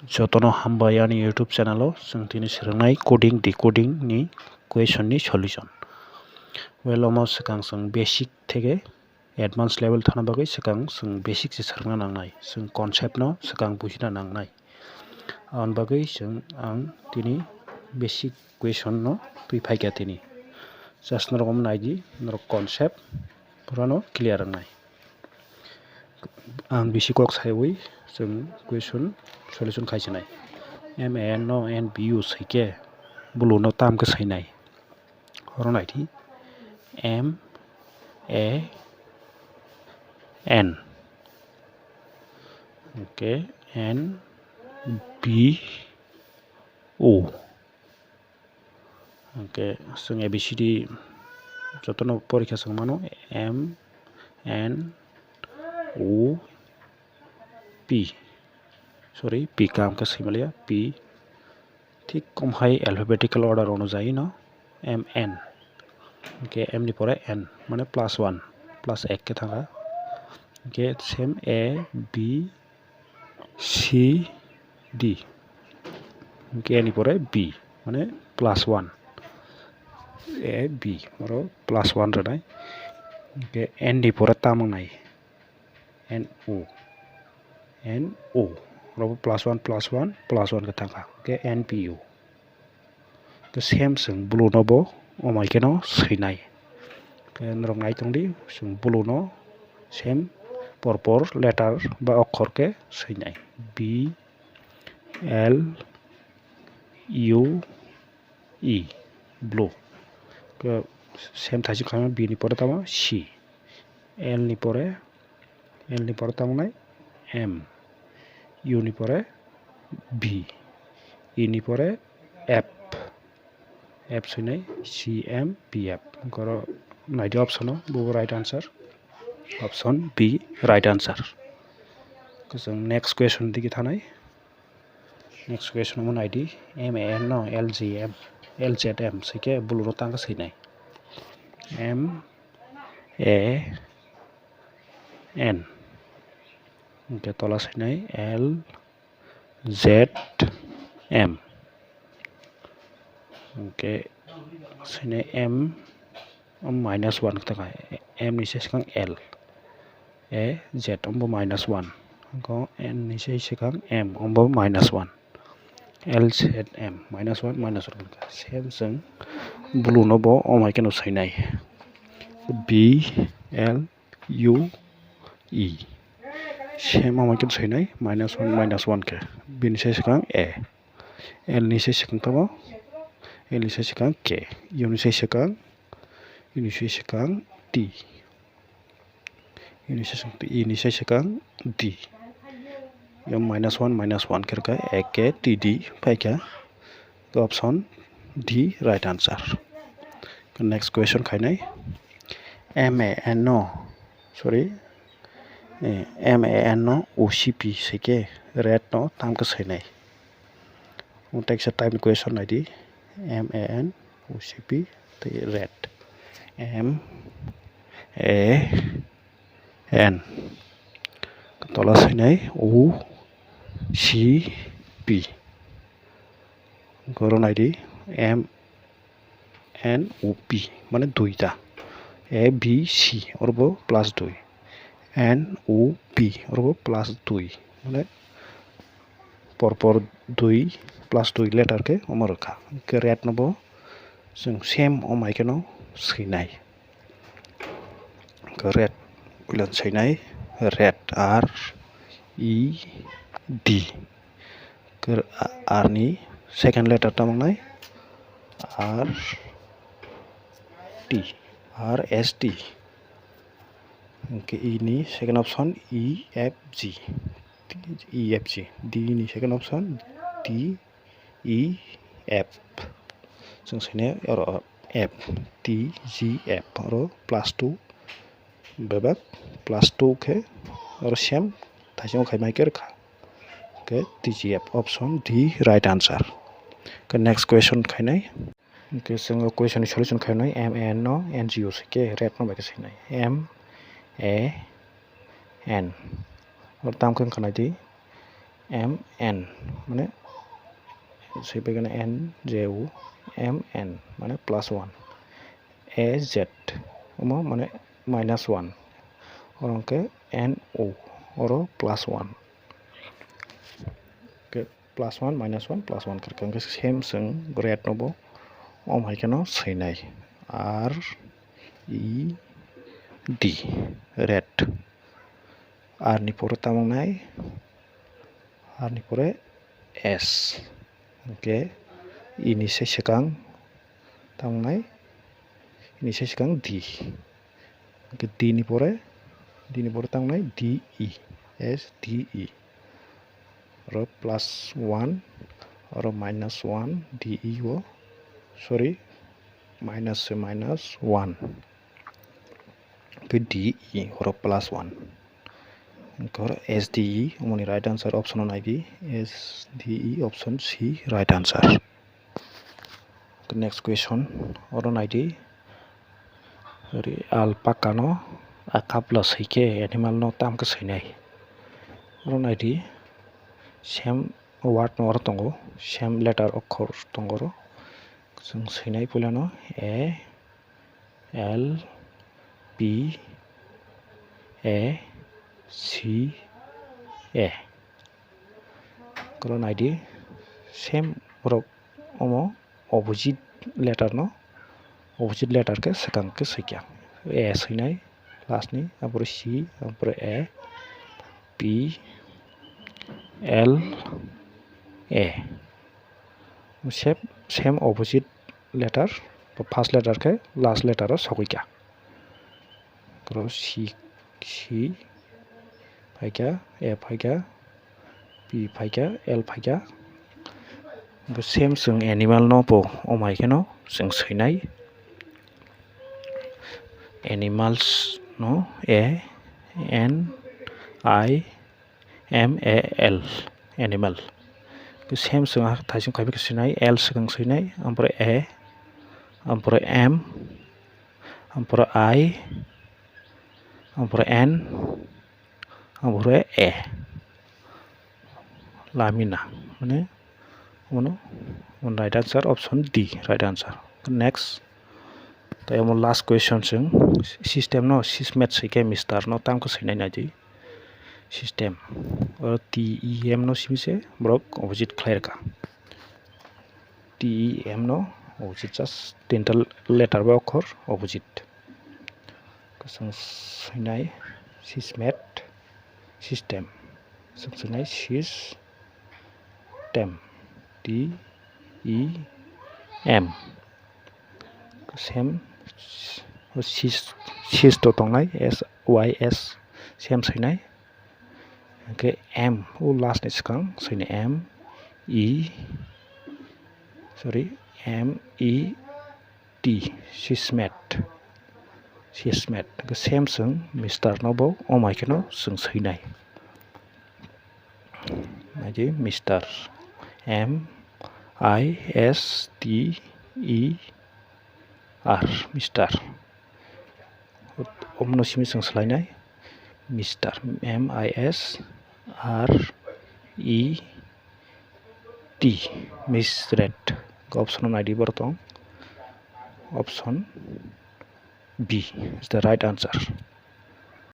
Jotono Hambai ani YouTube channel जों दिनै सोलोंनाय coding decoding नि question नि solution. Well almost सिगां जों basic থেকে advanced level थाना बागै सिगां जों basic से सोलोंना नांनाय जों concept no सिगां बुजिना नांनाय आन बागै जों आं दिनै basic question no फैफायगा दिनै just नरकम नायदि नरक concept पुरानो clear नाय आं basic kokthai जों question solution खायसनाय m a n no n b u सैके blue no tam के सैनाय हर नायथि m a n okay n b o okay जों abcd जतनो परीक्षा जों मानो m n o p sorry p काम का सिमलिया p ठीक कम हाई alphabetical order होनो जाए ना m n के m नि परे n माने +1 +1 के थांगा के same a b c d के नि परे b माने +1 a b मारो +1 रनाय के n नि परे तामंनाय n o रबो +1 के थांगा के n p u के सेम जों ब्लू नबो अमाय के न सैनाय के नरम नाय तंदि जों ब्लू न सेम परपर लेटर बा अक्षर के सैनाय b l u e blue के सेम थाजि खाना b नि परे तामा c l नि परे तामनाय m u नि परे b e नि परे f सैनाय c m b f करो नायदि ऑप्शन बो right answer option b right answer जों नेक्स्ट क्वेश्चन दिखे थानाय नेक्स्ट क्वेश्चन में नायदि m a n no l z m सैके blue no तांगा सैनाय m a n के तला सैनाय l z m के सैनाय m -1 तका m नि सिगां l a z अम्बो -1 को n नि सिगां m अम्बो -1 l z m -1 same जों ब्लू no बो अमाय के न सैनाय b l u e same अमाय के सैनाय -1 के बिनि सिगां a l नि सिगां तबो l नि सिगां k u नि सिगां t e नि सिगां d यम -1 करके एक के t d फाइका तो option d right answer next question खायनाय m a n no o c p सैके रेड no ताम के सैनाय टेक्स्ट टाइप क्वेश्चन नायदि m a n o c p तो रेड m a n तला सैनाय o c p गरो नायदि m n o p माने दुईटा a b c और वो +2 n o p और वो +2 माने परपर 2 +2 लेटर के अमर रखा के रेड नबो जों सेम अमाय के न सैनाय के रेड कुलन सैनाय रेड r e d के r नि सेकेंड लेटर तामंनाय r s t के e नि second option e f g d नि second option d e f जों सैनाय और f d g f और +2 बेबा +2 के और सेम थाइसे खायमाय के रखा के d g f option d right answer के नेक्स्ट क्वेश्चन खायनाय के जों क्वेश्चन सॉल्यूशन खायनाय m a n no n g o सैके रेड no बाय सैनाय m a n और ताम खानाय दि M N माने सैफैगोन N J U M N माने +1 A Z माने -1 और N O और +1 +1 -1 +1 करके सेम जों रेड नबो माइकेनो सैनाय R E D red R नि परे तामंनाय R नि परे S ओके इनि सिगां तामंनाय इनि सिगां D D नि परे तामंनाय D E S D E और +1 और -1 D E वो सॉरी -1 फिर D E और +1 और S D E हमारी राइट आंसर ऑप्शन ऑन आईडी S D E option C right answer next question और ऑन आईडी अल्पाका नो आका प्लस हिके एनिमल नो ताम के सैनाय और ऑन आईडी सेम वर्ड नोर तंगो सेम लेटर अक्षर तंगरो जों सैनाय फुलानो A L P A C A करो नाइडी सेम रक ओमो ऑपोजिट लेटर नो ऑपोजिट लेटर के सेकंड के सैक्या A सैनाय लास्ट नि ओमफ्राय C ओमफ्राय A P L A same opposite letter first letter के लास्ट लेटर सौगैक्या करो C फाइक्या A फाइक्या P फाइक्या L फाइक्या सेम जों एनिमल नो बो माइके नो जों सैनाय एनिमल्स नो A N I M A L animal same जों थाइजों खायबो सैनाय L सिगां सैनाय ओमफ्राय A ओमफ्राय M ओमफ्राय I ओमफ्राय N ओमफ्राय A लामिना माने right answer option D right answer next तो लास्ट क्वेश्चन जों सिस्टम नो सिस्मेट सैके मिस्टर नो ताम को सैनाय नायदि सिस्टम और TEM नो सिमिसे ब्रक ऑपोजिट क्लियर का TEM नो ऑपोजिट जस्ट टेंटल लेटर बा अक्षर ऑपोजिट जों सैनाय सिस्मेट सिस्टम जों सैनाय सिस्टेम TEM सेम सिस तो तंनाय SYS सेम सैनाय ओके M वो लास्ट नि सिगां सैनाय MET सिस्मेट सेम जों मिस्टर नोबो माइके नो जों सैनाय नायदि मिस्टर MISTER मिस्टर ओमनो सिमि जों सोलायनाय मिस्टर MISRET मिसरेट ऑप्शन नाइडी बरतों option B is the right answer.